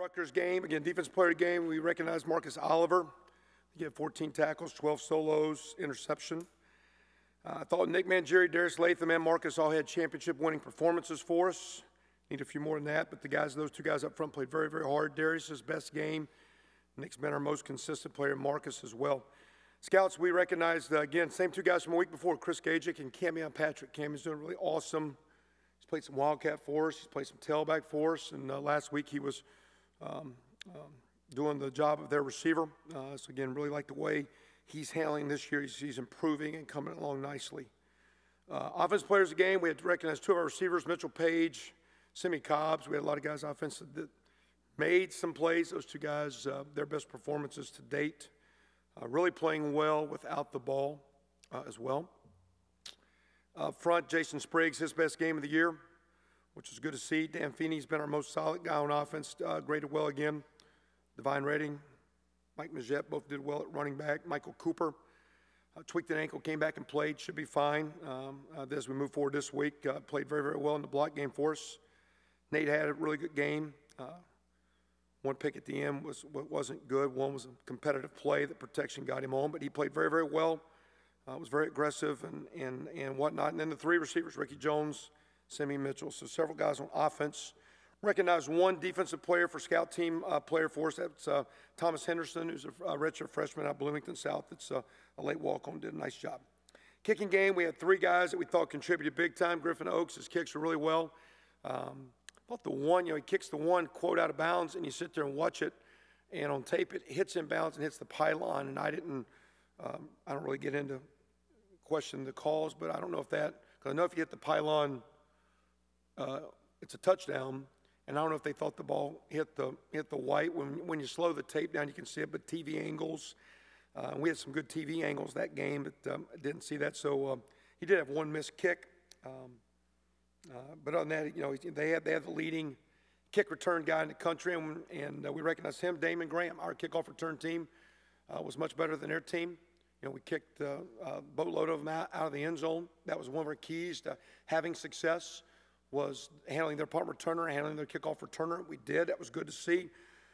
Rutgers game, again, defensive player of the game, we recognize Marcus Oliver. He had 14 tackles, 12 solos, interception. I thought Nick Mangieri, Darius Latham, and Marcus all had championship-winning performances for us. Need a few more than that, but those two guys up front played very, very hard. Darius' best game. Nick's been our most consistent player, Marcus as well. Scouts, we recognized, again, same two guys from a week before, Chris Gajic and Camion Patrick. Cami's doing really awesome. He's played some Wildcat for us. He's played some tailback for us, and last week he was doing the job of their receiver. So again, really like the way he's handling this year. He's improving and coming along nicely. Offensive players of the game, we had to recognize two of our receivers, Mitchell Page, Simi Cobbs. We had a lot of guys offensive that made some plays. Those two guys, their best performances to date. Really playing well without the ball as well. Up front, Jason Spriggs, his best game of the year, which is good to see. Dan Feeney's been our most solid guy on offense, graded well again. Divine Redding, Mike Majette both did well at running back. Michael Cooper tweaked an ankle, came back and played, should be fine as we move forward this week. Played very, very well in the block game for us. Nate had a really good game. One pick at the end wasn't good. One was a competitive play that protection got him on, but he played very, very well. Was very aggressive and whatnot. And then the three receivers, Ricky Jones, Simi Mitchell. So several guys on offense. Recognized one defensive player for scout team player for us. That's Thomas Henderson, who's a redshirt freshman out of Bloomington South. That's a late walk-on, did a nice job. Kicking game, we had three guys that we thought contributed big time. Griffin Oaks, his kicks were really well. Thought the one, he kicks the one, quote, out of bounds, and you sit there and watch it, and on tape it hits in bounds and hits the pylon, and I don't really get into question the calls, but I don't know if that, because I know if you hit the pylon, it's a touchdown, and I don't know if they thought the ball hit the white. When you slow the tape down, you can see it, but TV angles, we had some good TV angles that game, but I didn't see that, so he did have one missed kick. But other than that, they had the leading kick return guy in the country, and we recognize him. Damon Graham, our kickoff return team, was much better than their team. We kicked a boatload of them out of the end zone. That was one of our keys to having success, was handling their punt returner, handling their kickoff returner. We did. That was good to see.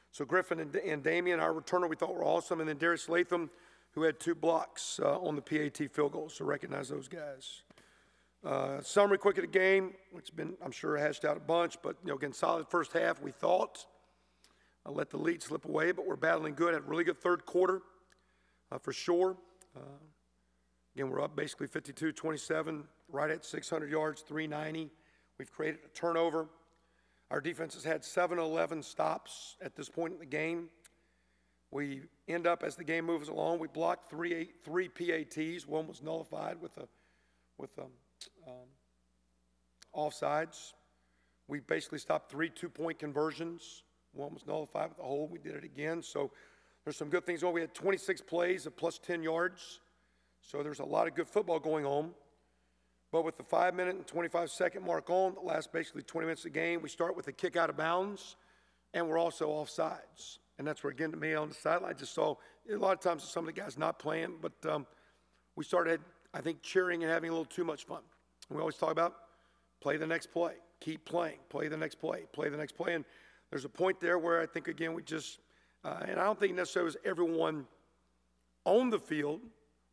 So Griffin and Damian, our returner, we thought were awesome. And then Darius Latham, who had 2 blocks on the PAT field goal. So recognize those guys. Summary quick of the game, which has been, I'm sure, hashed out a bunch, but, again, solid first half, we thought. Let the lead slip away, but we're battling good. Had a really good third quarter, for sure. Again, we're up basically 52-27, right at 600 yards, 390. We've created a turnover. Our defense has had 7-11 stops at this point in the game. We end up, as the game moves along, we blocked three PATs. One was nullified with offsides. We basically stopped 3 two-point conversions. One was nullified with a hold. We did it again. So there's some good things going. We had 26 plays of plus 10 yards. So there's a lot of good football going on. But with the 5-minute and 25-second mark on, the last basically 20 minutes of the game, we start with a kick out of bounds, and we're also offsides. And that's where, again, to me on the sideline, I just saw a lot of times some of the guys not playing, but we started, I think, cheering and having a little too much fun. And we always talk about play the next play, keep playing, play the next play, play the next play. And there's a point there where I think, again, we just, and I don't think necessarily it was everyone on the field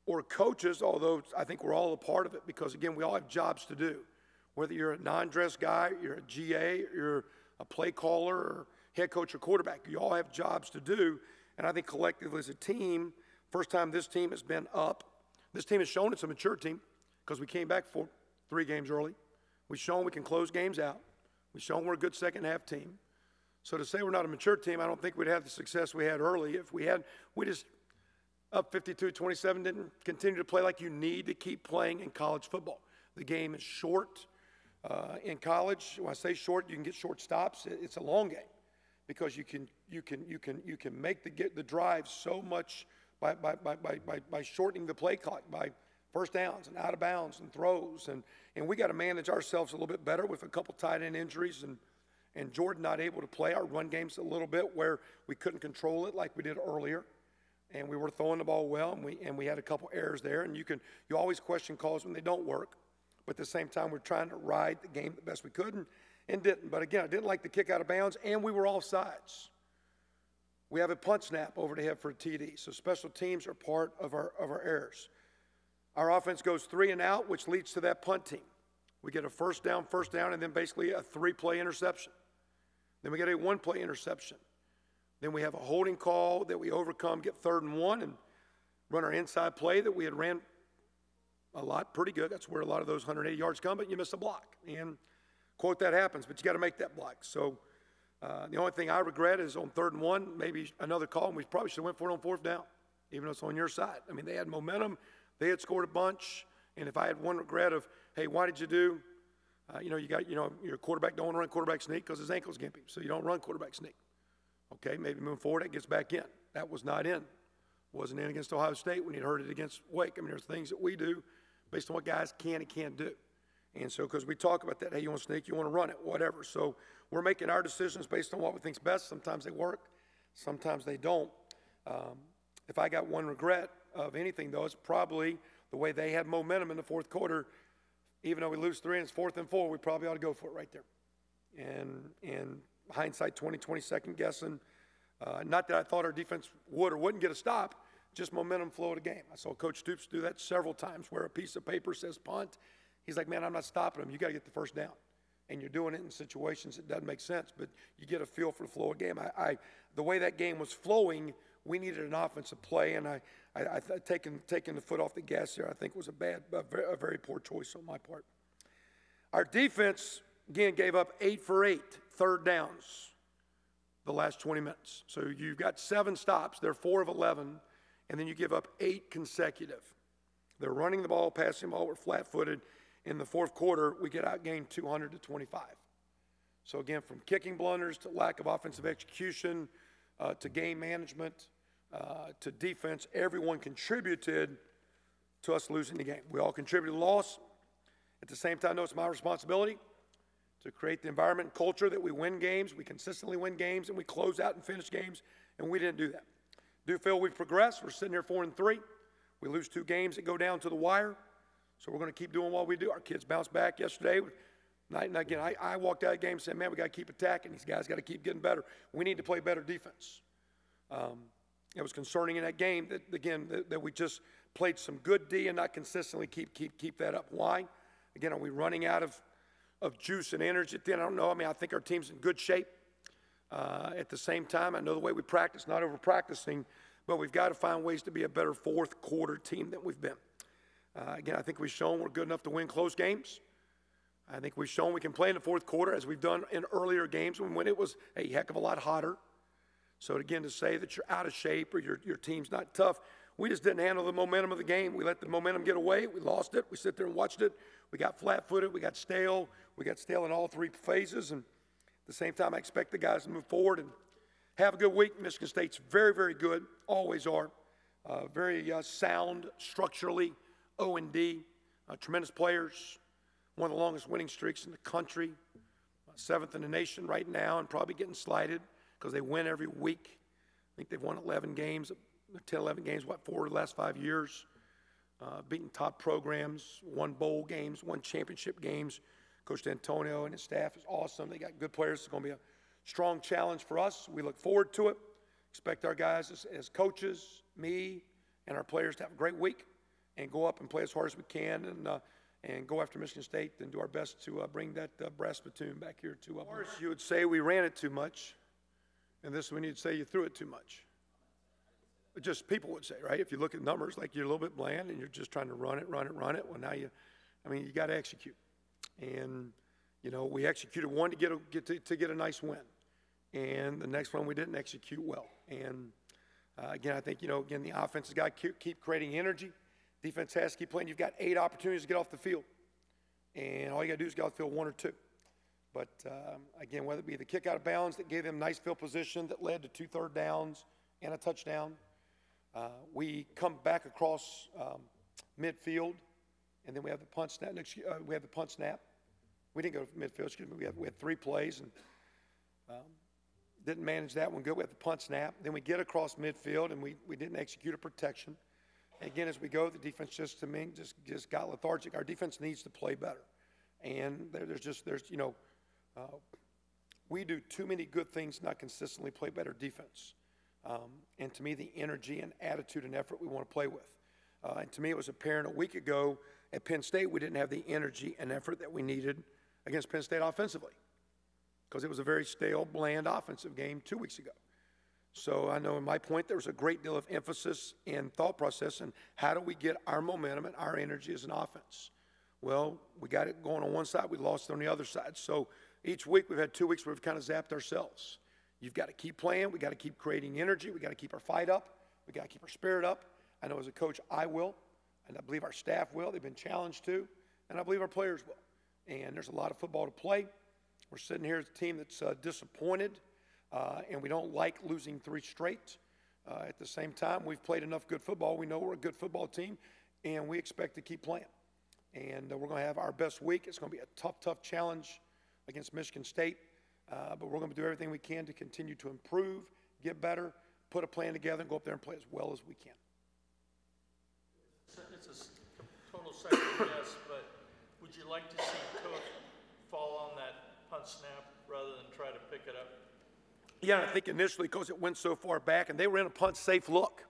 or coaches, although I think we're all a part of it because, again, we all have jobs to do. Whether you're a non-dress guy, you're a GA, you're a play caller, or head coach or quarterback, you all have jobs to do. And I think collectively as a team, first time this team has been up. This team has shown it's a mature team because we came back 3 games early. We've shown we can close games out. We've shown we're a good second half team. So to say we're not a mature team, I don't think we'd have the success we had early. If we just up 52-27, didn't continue to play like you need to keep playing in college football. The game is short. In college, when I say short, you can get short stops. It's a long game because you can make the drive so much by shortening the play clock, by first downs and out of bounds and throws. And we got to manage ourselves a little bit better with a couple tight end injuries and Jordan not able to play our run games a little bit where we couldn't control it like we did earlier. And we were throwing the ball well, and we had a couple errors there. And you always question calls when they don't work. But at the same time, we're trying to ride the game the best we could and didn't. But again, I didn't like the kick out of bounds, and we were offsides. We have a punt snap over the head for a TD. So special teams are part of our errors. Our offense goes 3 and out, which leads to that punt team. We get a first down, and then basically a 3-play interception. Then we get a 1-play interception. Then we have a holding call that we overcome, get 3rd and 1, and run our inside play that we had ran a lot, pretty good. That's where a lot of those 180 yards come, but you miss a block. And, quote, that happens, but you got to make that block. So the only thing I regret is on 3rd and 1, maybe another call, and we probably should have went for it on 4th down, even though it's on your side. I mean, they had momentum. They had scored a bunch. And if I had one regret of, hey, why did you do? Your quarterback don't want to run quarterback sneak because his ankle's gimpy, so you don't run quarterback sneak. Okay, maybe moving forward, it gets back in. That was not in. Wasn't in against Ohio State when he'd heard it against Wake. I mean, there's things that we do based on what guys can and can't do. And so, because we talk about that, hey, you want to sneak, you want to run it, whatever. So we're making our decisions based on what we think's best. Sometimes they work, sometimes they don't. If I got one regret of anything, though, it's probably the way they had momentum in the 4th quarter. Even though we lose 3 and it's 4th and 4, we probably ought to go for it right there. And hindsight 20/20 second guessing. Not that I thought our defense would or wouldn't get a stop, just momentum flow of the game. I saw Coach Stoops do that several times where a piece of paper says punt. He's like, man, I'm not stopping them. You got to get the first down. And you're doing it in situations that doesn't make sense, but you get a feel for the flow of the game. The way that game was flowing, we needed an offensive play, and taking the foot off the gas there, I think was a very poor choice on my part. Our defense, again, gave up 8 for 8 3rd downs the last 20 minutes. So you've got 7 stops. They're 4 of 11, and then you give up 8 consecutive. They're running the ball, passing the ball. We're flat-footed. In the 4th quarter, we get outgained 200-25. So again, from kicking blunders to lack of offensive execution to game management to defense, everyone contributed to us losing the game. We all contributed to the loss. At the same time, though, it's my responsibility to create the environment and culture that we win games, we consistently win games, and we close out and finish games, and we didn't do that. Do feel we've progressed. We're sitting here 4-3. We lose 2 games that go down to the wire. So we're going to keep doing what we do. Our kids bounced back yesterday. And again, I walked out of the game saying, man, we got to keep attacking. These guys got to keep getting better. We need to play better defense. It was concerning in that game that we just played some good D and not consistently keep that up. Why? Again, are we running out of juice and energy at the end? I don't know. I mean, I think our team's in good shape. At the same time, I know the way we practice, not over-practicing, but we've got to find ways to be a better 4th quarter team than we've been. Again, I think we've shown we're good enough to win close games. I think we've shown we can play in the 4th quarter as we've done in earlier games when it was a heck of a lot hotter. So again, to say that you're out of shape or your team's not tough, we just didn't handle the momentum of the game. We let the momentum get away. We lost it. We sit there and watched it. We got flat-footed. We got stale. We got stale in all 3 phases. And at the same time, I expect the guys to move forward and have a good week. Michigan State's very, very good, always are. Very sound structurally, O&D, tremendous players, one of the longest winning streaks in the country, 7th in the nation right now, and probably getting slighted because they win every week. I think they've won 11 games, 10, 11 games, 4 of the last 5 years, beaten top programs, won bowl games, won championship games. Coach Antonio and his staff is awesome. They got good players. It's going to be a strong challenge for us. We look forward to it. Expect our guys as coaches, me, and our players to have a great week and go up and play as hard as we can and go after Michigan State and do our best to bring that brass spittoon back here to us. You would say we ran it too much, and this one you'd say you threw it too much. Just people would say, right? If you look at numbers, like you're a little bit bland and you're just trying to run it. Well, now you got to execute. And, we executed one to get a nice win. And the next one we didn't execute well. And, again, I think, the offense has got to keep creating energy. Defense has to keep playing. You've got 8 opportunities to get off the field. And all you got to do is get off the field 1 or 2. But, again, whether it be the kick out of bounds that gave them nice field position that led to 2 third downs and a touchdown. We come back across midfield, and then we have the punt snap. We didn't go to midfield, excuse me. We had 3 plays and didn't manage that one good. We had the punt snap. Then we get across midfield, and we didn't execute a protection. Again, as we go, the defense just got lethargic. Our defense needs to play better. And we do too many good things, not consistently play better defense. and to me, the energy and attitude and effort we want to play with. And to me, it was apparent a week ago at Penn State we didn't have the energy and effort that we needed against Penn State offensively, because it was a very stale, bland offensive game 2 weeks ago. So I know in my point there was a great deal of emphasis and thought process in how do we get our momentum and our energy as an offense. Well, we got it going on one side, we lost it on the other side. So each week we've had 2 weeks where we've kind of zapped ourselves. You've got to keep playing, we got to keep creating energy, we got to keep our fight up, we got to keep our spirit up. I know as a coach I will, and I believe our staff will. They've been challenged too, and I believe our players will. And there's a lot of football to play. We're sitting here as a team that's disappointed, and we don't like losing 3 straight. At the same time, we've played enough good football. We know we're a good football team, and we expect to keep playing. And we're going to have our best week. It's going to be a tough, tough challenge against Michigan State, but we're going to do everything we can to continue to improve, get better, put a plan together, and go up there and play as well as we can. It's a total second guess, but would you like to see Coach fall on that punt snap rather than try to pick it up? Yeah, I think initially because it went so far back, and they were in a punt-safe look.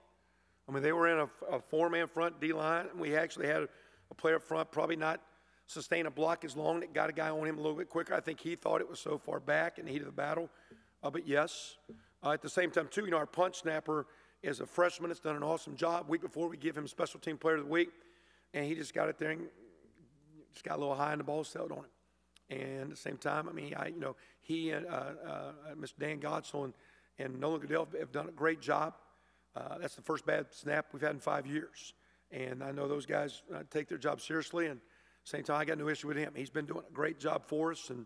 I mean, they were in a 4-man front D-line, and we actually had a player up front probably not sustain a block as long. It got a guy on him a little bit quicker. I think he thought it was so far back in the heat of the battle. But yes, at the same time, too, you know, our punt snapper is a freshman that's done an awesome job. Week before, we give him Special Team Player of the Week, and he just got it there and just got a little high and the ball sailed on him. And at the same time, I mean, he and Mr. Dan Godson and Nolan Goodell have done a great job. That's the first bad snap we've had in 5 years. And I know those guys take their job seriously. And at the same time, I got no issue with him. He's been doing a great job for us, and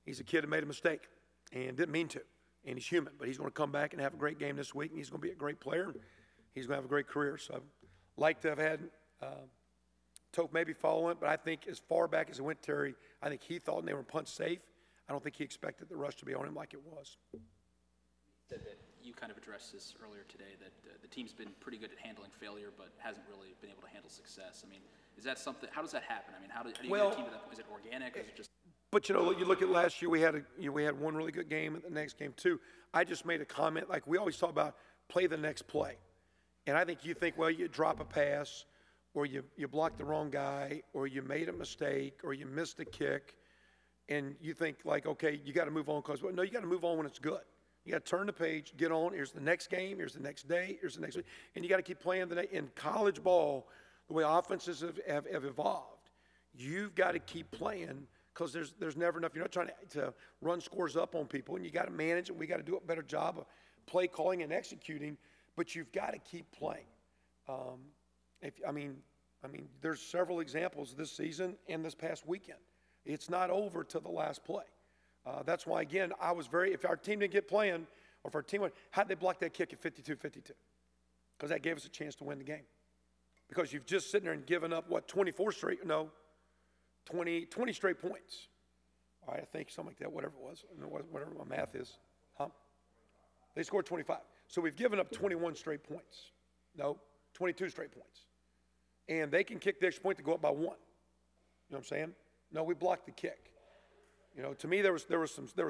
he's a kid that made a mistake and didn't mean to. And he's human, but he's going to come back and have a great game this week, and he's going to be a great player. And he's going to have a great career. So I'd like to have had Tope maybe follow it, but I think as far back as it went, Terry, I think he thought they were punt safe. I don't think he expected the rush to be on him like it was. Said that you kind of addressed this earlier today, that the team's been pretty good at handling failure, but hasn't really been able to handle success. I mean, is that something? How does that happen? I mean, how do you get a team to that point? Is it organic, or is it just? But you know, you look at last year, we had one really good game, and the next game too. I just made a comment, like we always talk about, play the next play, and I think you think, well, you drop a pass, or you blocked the wrong guy, or you made a mistake, or you missed a kick, and you think like, okay, you got to move on, because well, no, you got to move on when it's good. You got to turn the page, get on. Here's the next game. Here's the next day. Here's the next week. And you got to keep playing the day. In college ball, the way offenses have evolved, you've got to keep playing because there's never enough. You're not trying to run scores up on people, and you got to manage it. We got to do a better job of play calling and executing, but you've got to keep playing. I mean, there's several examples this season and this past weekend. It's not over till the last play. That's why, again, I was if our team didn't get playing, or if our team went, how'd they block that kick at 52-52? Because that gave us a chance to win the game. Because you've just sitting there and given up, 20 straight points. All right, I think something like that, whatever it was, whatever my math is. They scored 25. So we've given up 21 straight points. No, 22 straight points. And they can kick the extra point to go up by 1. You know what I'm saying? No, we blocked the kick. You know, to me, there was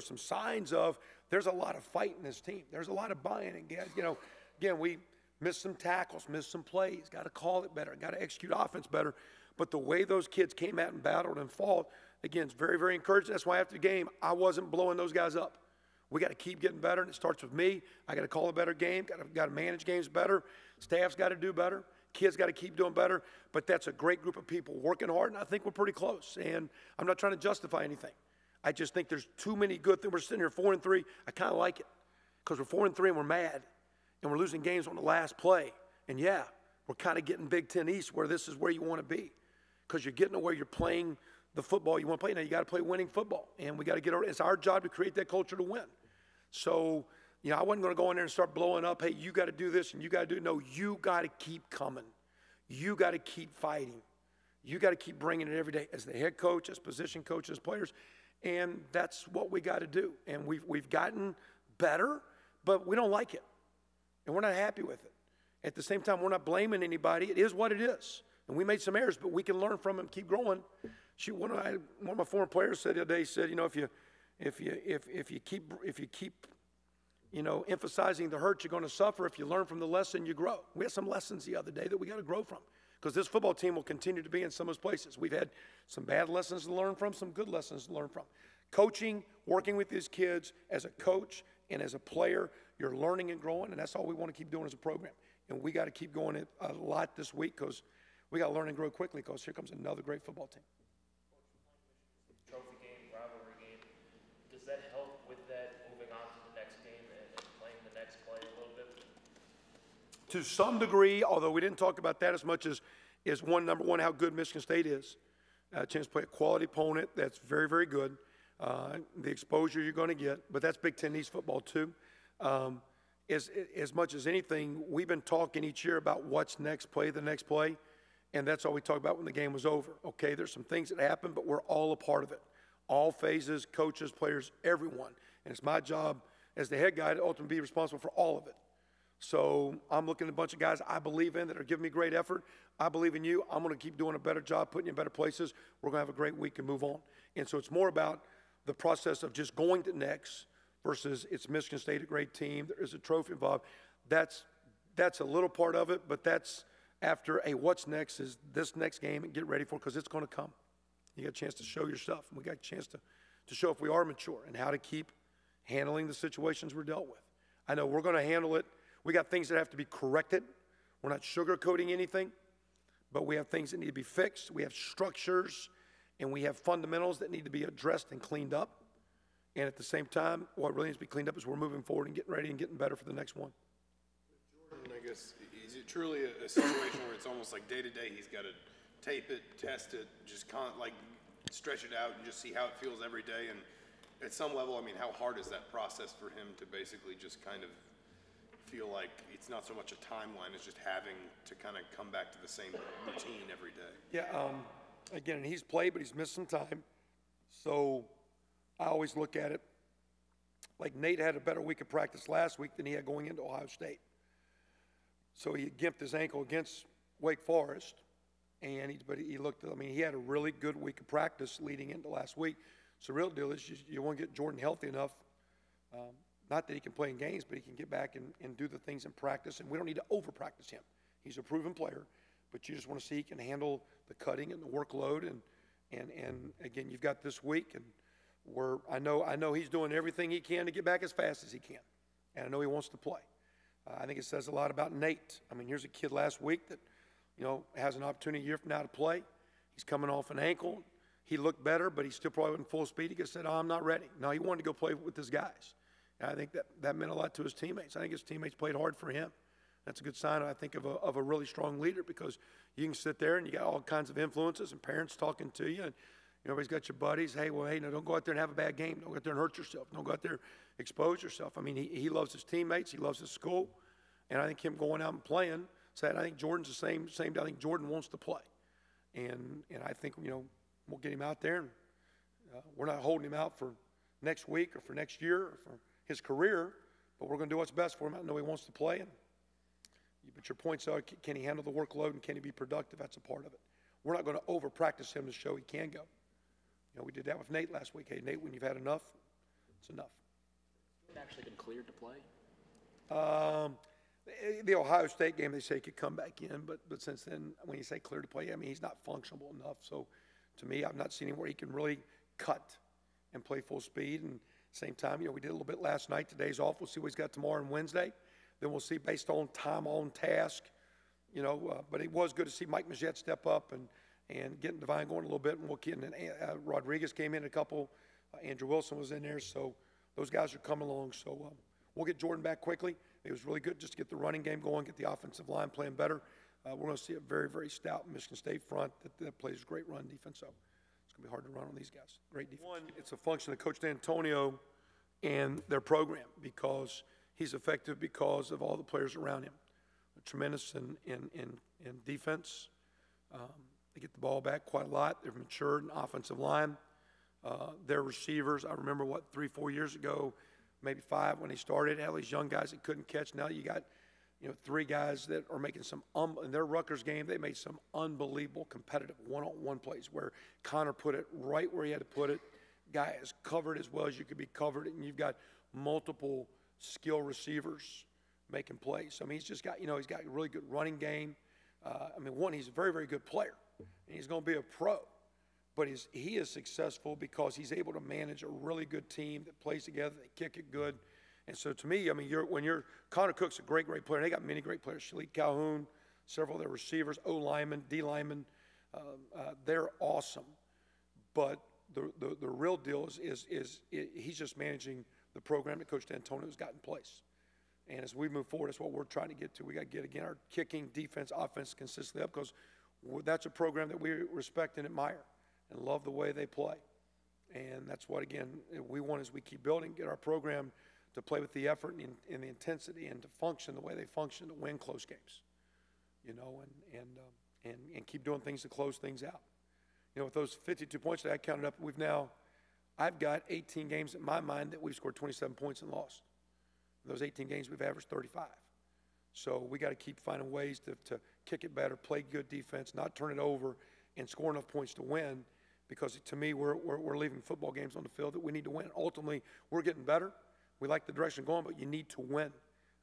some signs of there's a lot of fight in this team. There's a lot of buy-in. And guys, you know, again, we missed some tackles, missed some plays. Got to call it better. Got to execute offense better. But the way those kids came out and battled and fought, again, is very, very encouraging. That's why after the game, I wasn't blowing those guys up. We got to keep getting better, and it starts with me. I got to call a better game. Got to manage games better. Staff's got to do better. Kids got to keep doing better. But that's a great group of people working hard, and I think we're pretty close. And I'm not trying to justify anything. I just think there's too many good things. We're sitting here 4-3. I kind of like it because we're 4-3 and we're mad, and we're losing games on the last play. And yeah, we're kind of getting Big Ten East where this is where you want to be because you're getting to where you're playing the football you want to play. Now you got to play winning football, and we got to get over. It's our job to create that culture to win. So, you know, I wasn't going to go in there and start blowing up. Hey, you got to do this and you got to do. No, you got to keep coming. You got to keep fighting. You got to keep bringing it every day as the head coach, as position coach, as players. And that's what we got to do. And we've gotten better, but we don't like it. And we're not happy with it. At the same time, we're not blaming anybody. It is what it is. And we made some errors, but we can learn from them, keep growing. Shoot, one of my former players said the other day, he said, you know, if you keep emphasizing the hurt you're going to suffer. If you learn from the lesson, you grow. We had some lessons the other day that we got to grow from, because this football team will continue to be in some of those places. We've had some bad lessons to learn from, some good lessons to learn from. Coaching, working with these kids as a coach and as a player, you're learning and growing, and that's all we want to keep doing as a program. And we got to keep going it a lot this week, because we got to learn and grow quickly, because here comes another great football team. Trophy game, rivalry game, does that help with that moving on to the next game and playing the next play a little bit? To some degree, although we didn't talk about that as much as number one, how good Michigan State is. A chance to play a quality opponent that's very, very good. The exposure you're going to get, but that's Big Ten East football too. As much as anything, we've been talking each year about what's next play, the next play, and that's all we talked about when the game was over. Okay, there's some things that happen, but we're all a part of it. All phases, coaches, players, everyone. And it's my job as the head guy to ultimately be responsible for all of it. So I'm looking at a bunch of guys I believe in that are giving me great effort. I believe in you. I'm going to keep doing a better job, putting you in better places. We're going to have a great week and move on. And so it's more about the process of just going to next versus it's Michigan State, a great team. There is a trophy involved. That's a little part of it, but that's after what's next is this next game and get ready for it, because it's going to come. You got a chance to show your stuff, and we got a chance to show if we are mature and how to keep handling the situations we're dealt with. I know we're going to handle it. We got things that have to be corrected. We're not sugarcoating anything, but we have things that need to be fixed. We have structures, and we have fundamentals that need to be addressed and cleaned up. And at the same time, what really needs to be cleaned up is we're moving forward and getting ready and getting better for the next one. Jordan, I guess, is it truly a situation where it's almost like day to day he's got to tape it, test it, just stretch it out and just see how it feels every day? And at some level, I mean, how hard is that process for him to basically just kind of feel like it's not so much a timeline as just having to kind of come back to the same routine every day? Yeah, again, and he's played, but he's missed some time. So I always look at it like Nate had a better week of practice last week than he had going into Ohio State. So he gimped his ankle against Wake Forest, but he looked, I mean, he had a really good week of practice leading into last week. So the real deal is you want to get Jordan healthy enough, not that he can play in games, but he can get back and do the things in practice, and we don't need to over-practice him. He's a proven player, but you just want to see he can handle the cutting and the workload, and again, you've got this week, and I know he's doing everything he can to get back as fast as he can, and I know he wants to play. I think it says a lot about Nate. I mean, here's a kid last week that, has an opportunity a year from now to play. He's coming off an ankle. He looked better, but he still probably wasn't full speed. He just said, I'm not ready. No, he wanted to go play with his guys. And I think that meant a lot to his teammates. I think his teammates played hard for him. That's a good sign, I think, of a really strong leader, because you can sit there and you got all kinds of influences and parents talking to you, and everybody's got your buddies. Hey, no, don't go out there and have a bad game. Don't go out there and hurt yourself. Don't go out there and expose yourself. I mean, he loves his teammates. He loves his school. And I think him going out and playing said, I think Jordan's the same. I think Jordan wants to play. And I think, we'll get him out there. And we're not holding him out for next week or for next year or for his career, but we're going to do what's best for him. I know he wants to play. But your points are, can he handle the workload and can he be productive? That's a part of it. We're not going to over-practice him to show he can go. We did that with Nate last week. Hey, Nate, when you've had enough, it's enough. Has he actually been cleared to play? The Ohio State game, they say he could come back in, but since then, when you say clear to play, I mean, he's not functional enough. So, to me, I've not seen him where he can really cut and play full speed. And same time, we did a little bit last night. Today's off. We'll see what he's got tomorrow and Wednesday. Then we'll see based on time on task, but it was good to see Mike Majette step up and getting Devine going a little bit. And we'll get in. Rodriguez came in a couple. Andrew Wilson was in there. So those guys are coming along. So we'll get Jordan back quickly. It was really good just to get the running game going, get the offensive line playing better. We're going to see a very, very stout Michigan State front that plays great run defense. So it's going to be hard to run on these guys. Great defense. One, it's a function of Coach D'Antonio and their program, because he's effective because of all the players around him. They're tremendous in defense. They get the ball back quite a lot. They're matured in offensive line. Their receivers, I remember, 3-4 years ago, maybe 5 when they started, had all these young guys that couldn't catch. Now you got, 3 guys that are making some, in their Rutgers game, they made some unbelievable competitive one-on-one plays where Connor put it right where he had to put it. Guy is covered as well as you could be covered, and you've got multiple skill receivers making plays. I mean, he's just got, he's got a really good running game. He's a very, very good player, and he's going to be a pro. But he is successful because he's able to manage a really good team that plays together, they kick it good. And so to me, Connor Cook's a great, great player. And they got many great players. Shalik Calhoun, several of their receivers, O linemen, D linemen. They're awesome. But the real deal is he's just managing the program that Coach D'Antonio's got in place. And as we move forward, that's what we're trying to get to. We got to get, again, our kicking, defense, offense consistently up, because that's a program that we respect and admire and love the way they play. And that's what, again, we want as we keep building, get our program to play with the effort and the intensity and to function the way they function to win close games, and keep doing things to close things out. With those 52 points that I counted up, I've got 18 games in my mind that we've scored 27 points and lost. In those 18 games, we've averaged 35. So we got to keep finding ways to kick it better, play good defense, not turn it over, and score enough points to win. Because to me, we're leaving football games on the field that we need to win. Ultimately, we're getting better. We like the direction going, but you need to win. And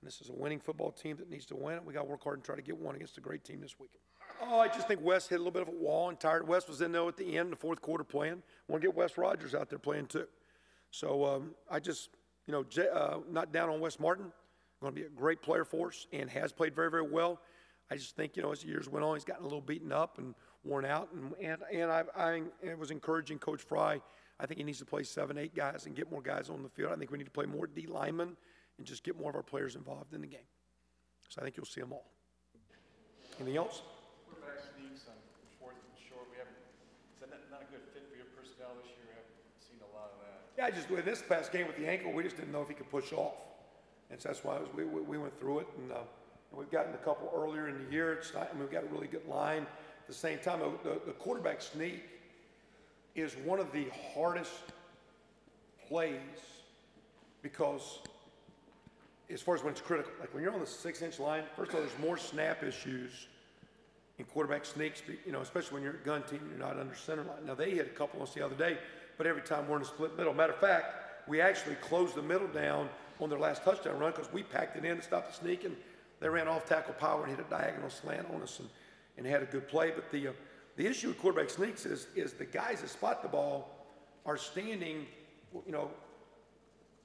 this is a winning football team that needs to win. We got to work hard and try to get one against a great team this weekend. Oh, I just think Wes hit a little bit of a wall and tired. Wes was in there at the end, the fourth quarter playing. Want to get Wes Rogers out there playing too. So I just, not down on Wes Martin. Going to be a great player for us and has played very, very well. I just think, as the years went on, he's gotten a little beaten up and worn out. And I was encouraging Coach Fry. I think he needs to play 7, 8 guys and get more guys on the field. I think we need to play more D linemen and just get more of our players involved in the game. So I think you'll see them all. Anything else? Quarterback sneaks on 4th and short. Is that not a good fit for your personnel this year? I haven't seen a lot of that. Yeah, in this past game with the ankle, we just didn't know if he could push off. And so that's why we went through it. And we've gotten a couple earlier in the year. We've got a really good line. At the same time, the quarterback sneak is one of the hardest plays, because as far as when it's critical, like when you're on the 6-inch line, first of all, there's more snap issues in quarterback sneaks, especially when you're a gun team and you're not under center line. Now, they hit a couple on us the other day, but every time we're in a split middle. Matter of fact, we actually closed the middle down on their last touchdown run because we packed it in to stop the sneak, and they ran off tackle power and hit a diagonal slant on us and had a good play. But the issue with quarterback sneaks is the guys that spot the ball are standing,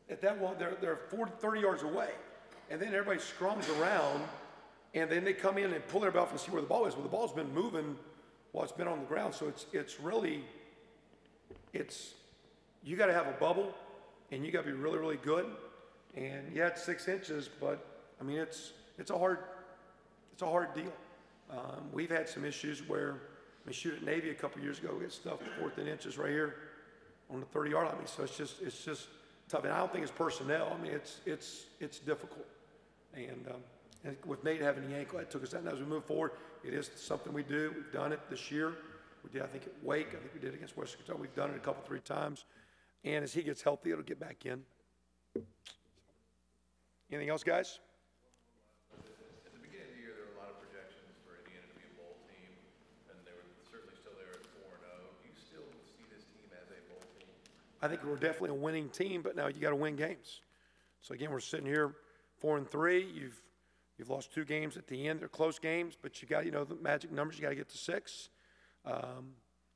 at that one, they're 30 yards away. And then everybody scrums around, and then they come in and pull their belt and see where the ball is. Well, the ball's been moving while it's been on the ground. So it's really, you got to have a bubble, and you got to be really, really good. And yeah, it's 6 inches, but it's a hard deal. We've had some issues where we shoot at Navy a couple years ago. We got stuff 4th and inches right here on the 30-yard line. So it's just tough. And I don't think it's personnel. It's difficult. And with Nate having the ankle, that took us out. And as we move forward, it is something we do. We've done it this year. We did, I think, at Wake. I think we did against Western Kentucky. We've done it a couple, 3 times. And as he gets healthy, it'll get back in. Anything else, guys? At the beginning of the year, there were a lot of projections for Indiana to be a bowl team, and they were certainly still there at 4-0. Do you still see this team as a bowl team? I think we're definitely a winning team, but now you got to win games. So again, we're sitting here 4-3. You've lost 2 games at the end. They're close games, but you got, the magic numbers. You got to get to 6. I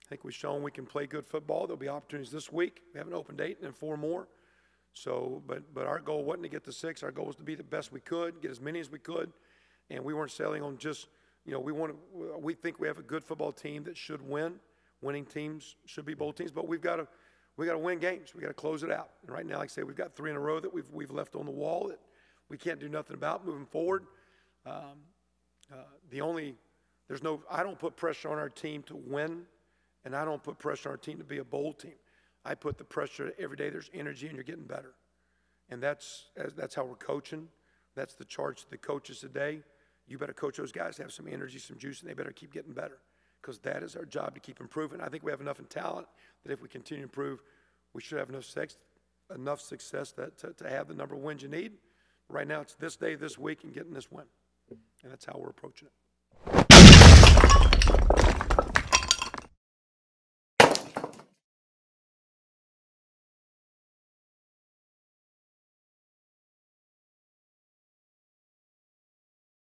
think we've shown we can play good football. There'll be opportunities this week. We have an open date and then 4 more. So, but our goal wasn't to get to 6. Our goal was to be the best we could, get as many as we could, and we weren't sailing on just, we think we have a good football team that should win. Winning teams should be bowl teams, but we got to win games. We got to close it out. And right now, like I say, we've got 3 in a row that we've left on the wall that we can't do nothing about moving forward. I don't put pressure on our team to win, and I don't put pressure on our team to be a bowl team. I put the pressure every day. There's energy, and you're getting better. And that's how we're coaching. That's the charge to the coaches today. You better coach those guys to have some energy, some juice, and they better keep getting better, because that is our job, to keep improving. I think we have enough in talent that if we continue to improve, we should have enough success to have the number of wins you need. Right now, it's this day, this week, and getting this win. And that's how we're approaching it.